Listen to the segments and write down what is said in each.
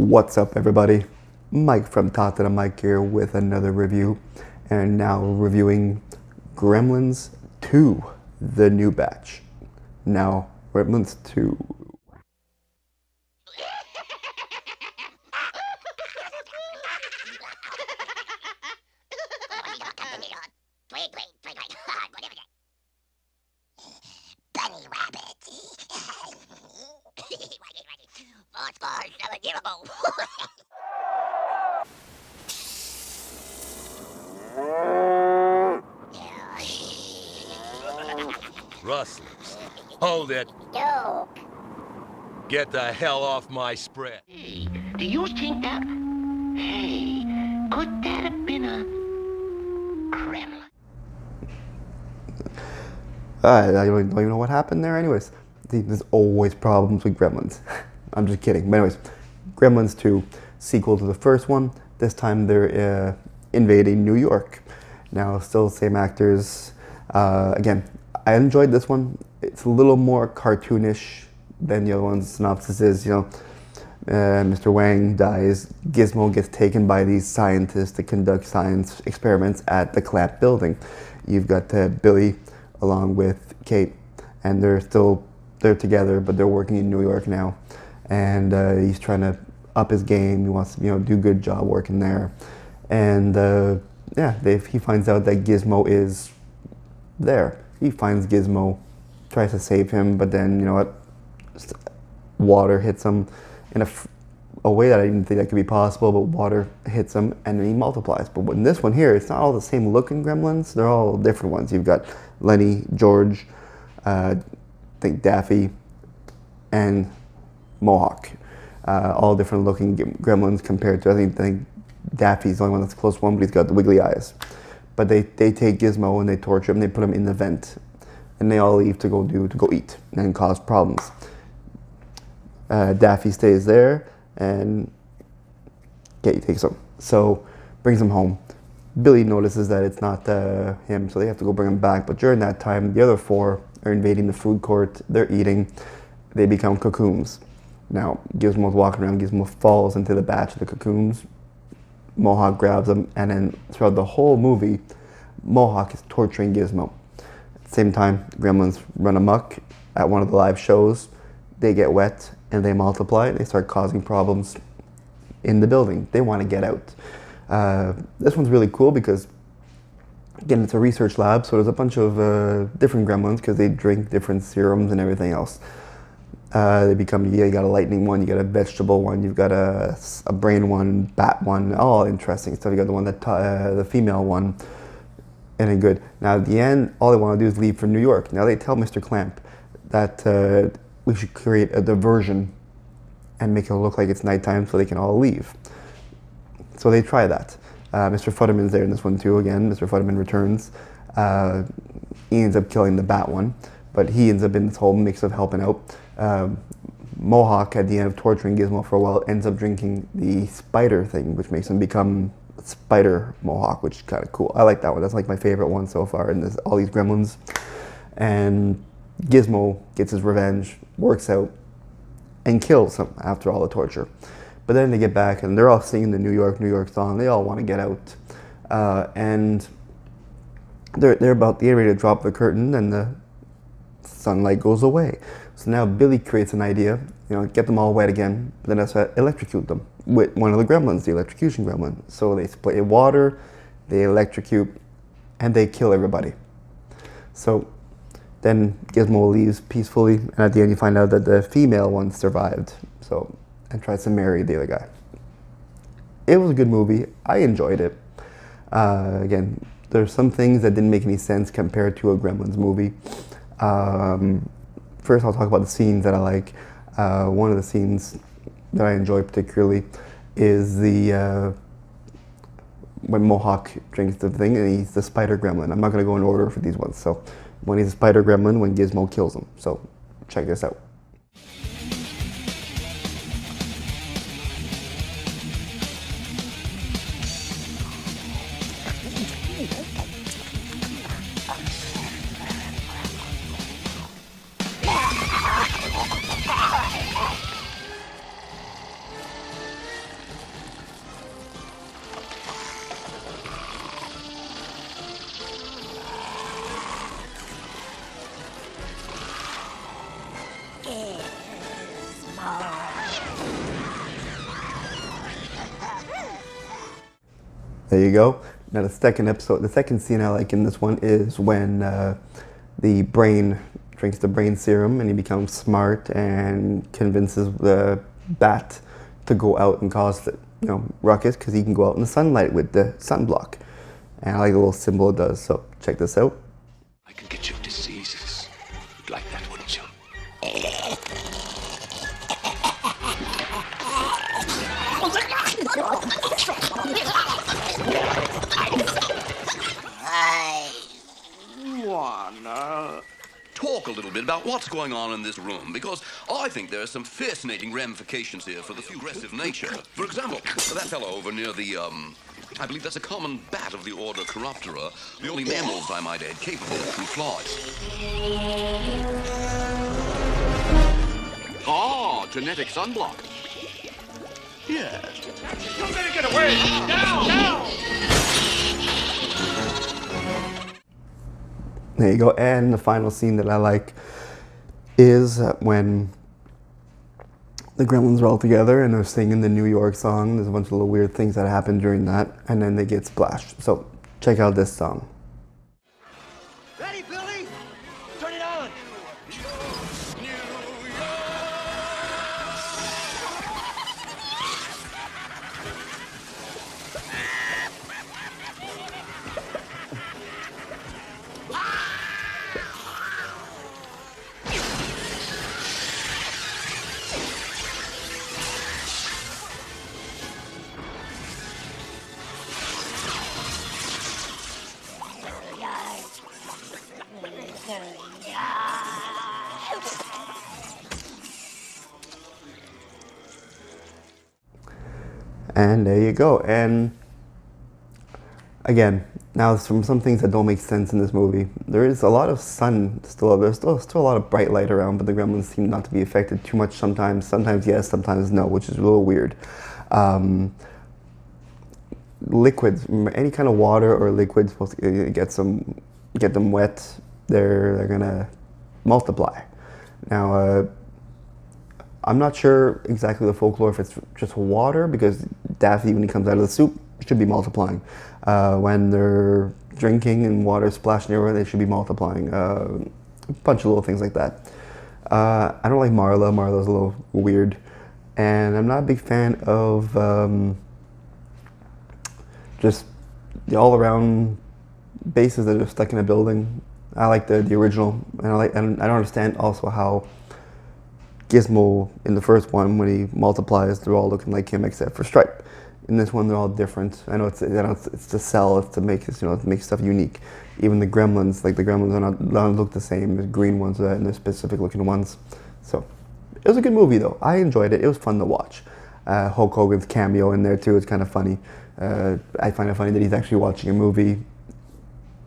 What's up, everybody? Mike from Talk to the Mike here with another review, and now reviewing Gremlins 2, the new batch. Now, Gremlins 2. Bunny rabbit. Rustlers. Hold it. Duke. Get the hell off my spread. Hey, do you think that... Hey, could that have been a... gremlin? I don't even know what happened there anyways. There's always problems with Gremlins. I'm just kidding. But anyways, Gremlins 2, sequel to the first one. This time they're invading New York. Now, still the same actors. Again, I enjoyed this one. It's a little more cartoonish than the other ones. Synopsis is, Mr. Wang dies. Gizmo gets taken by these scientists to conduct science experiments at the Clamp building. You've got Billy along with Kate, and they're together, but they're working in New York now. And he's trying to up his game. He wants to, do a good job working there. And he finds out that Gizmo is there. He finds Gizmo, tries to save him, but then, water hits him in a way that I didn't think that could be possible, but water hits him and then he multiplies. But in this one here, it's not all the same looking gremlins. They're all different ones. You've got Lenny, George, I think Daffy, and Mohawk. All different looking gremlins compared to, I think Daffy's the only one that's the close one, but he's got the wiggly eyes. But they take Gizmo and they torture him, they put him in the vent, and they all leave to go eat and cause problems. Daffy stays there, and Kate takes him. So, brings him home. Billy notices that it's not him, so they have to go bring him back. But during that time, the other four are invading the food court. They're eating. They become cocoons. Now, Gizmo's walking around. Gizmo falls into the batch of the cocoons. Mohawk grabs him, and then throughout the whole movie, Mohawk is torturing Gizmo. At the same time, gremlins run amok at one of the live shows. They get wet and they multiply. They start causing problems in the building. They want to get out. This one's really cool because, again, it's a research lab, so there's a bunch of different gremlins because they drink different serums and everything else. They become, you got a lightning one, you got a vegetable one, you've got a brain one, bat one, all interesting stuff. You got the one that, the female one, and then good. Now at the end, all they want to do is leave for New York. Now they tell Mr. Clamp that we should create a diversion and make it look like it's nighttime so they can all leave. So they try that. Mr. Futterman's there in this one too again. Mr. Futterman returns. He ends up killing the bat one, but he ends up in this whole mix of helping out. Mohawk, at the end of torturing Gizmo for a while, ends up drinking the spider thing, which makes him become Spider Mohawk, which is kind of cool. I like that one. That's like my favorite one so far in all these gremlins. And Gizmo gets his revenge, works out, and kills him after all the torture. But then they get back and they're all singing the New York song. They all want to get out. And they're ready to drop the curtain and the sunlight goes away. So now Billy creates an idea, get them all wet again, but then that's to electrocute them with one of the gremlins, the electrocution gremlin. So they spray water, they electrocute, and they kill everybody. So then Gizmo leaves peacefully, and at the end you find out that the female one survived, and tries to marry the other guy. It was a good movie. I enjoyed it. Again, there's some things that didn't make any sense compared to a Gremlins movie. First, I'll talk about the scenes that I like. One of the scenes that I enjoy particularly is when Mohawk drinks the thing and he's the spider gremlin. I'm not going to go in order for these ones. So when he's a spider gremlin, when Gizmo kills him. So check this out. There you go. Now the second scene I like in this one is when the brain drinks the brain serum and he becomes smart and convinces the bat to go out and cause the ruckus because he can go out in the sunlight with the sunblock. And I like the little symbol it does. So check this out. I can get you diseases. You'd like that, wouldn't you? I Talk a little bit about what's going on in this room, because I think there are some fascinating ramifications here for the aggressive nature. For example, that fellow over near the, I believe that's a common bat of the order Chiroptera, the only mammals, I might add, capable of true flight. Oh, genetic sunblock. Yes. You're gonna get away! Now! Now! There you go. And the final scene that I like is when the gremlins are all together and they're singing the New York song. There's a bunch of little weird things that happen during that, and then they get splashed. So check out this song. Ready, Billy? Turn it on! And there you go. And again, now from some things that don't make sense in this movie, there is a lot of sun still. There's still a lot of bright light around, but the gremlins seem not to be affected too much sometimes. Sometimes yes, sometimes no, which is a little weird. Liquids, any kind of water or liquid supposed to get them wet, they're gonna multiply. Now, I'm not sure exactly the folklore if it's just water, because Daffy, when he comes out of the soup, should be multiplying. When they're drinking and water splashing everywhere, they should be multiplying. A bunch of little things like that. I don't like Marla. Marla's a little weird. And I'm not a big fan of just the all-around bases that are stuck in a building. I like the original, and I don't understand also how Gizmo in the first one, when he multiplies, they're all looking like him except for Stripe. In this one, they're all different. I know it's to sell, it's to make to make stuff unique. Even the gremlins, like the gremlins, don't look the same. There's green ones and there's specific looking ones. So it was a good movie though. I enjoyed it. It was fun to watch. Hulk Hogan's cameo in there too. It's kind of funny. I find it funny that he's actually watching a movie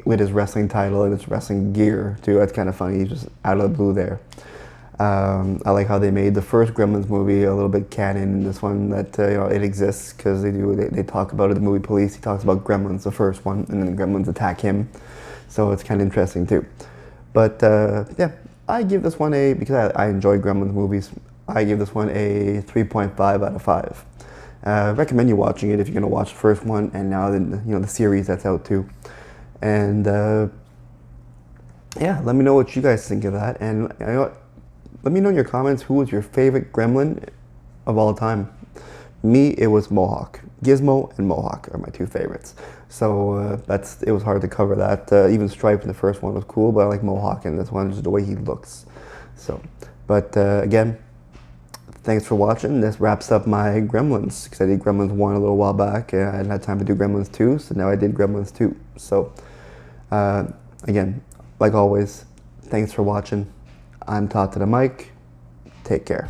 with his wrestling title and his wrestling gear too. That's kind of funny. He's just out of the blue there. I like how they made the first Gremlins movie a little bit canon in this one, that it exists, because they talk about it in the movie Police. He talks about Gremlins, the first one, and then the Gremlins attack him. So it's kind of interesting too. But yeah, I give this one because I enjoy Gremlins movies, I give this one a 3.5 out of 5. Recommend you watching it if you're going to watch the first one, and now the series that's out too. And yeah, let me know what you guys think of that. And let me know in your comments who was your favorite gremlin of all time. Me, it was Mohawk. Gizmo and Mohawk are my two favorites. So it was hard to cover that. Even Stripe in the first one was cool, but I like Mohawk in this one, just the way he looks. So, but again, thanks for watching. This wraps up my Gremlins, because I did Gremlins 1 a little while back, and I hadn't had time to do Gremlins 2, so now I did Gremlins 2. So, again, like always, thanks for watching. I'm Todd to the mic. Take care.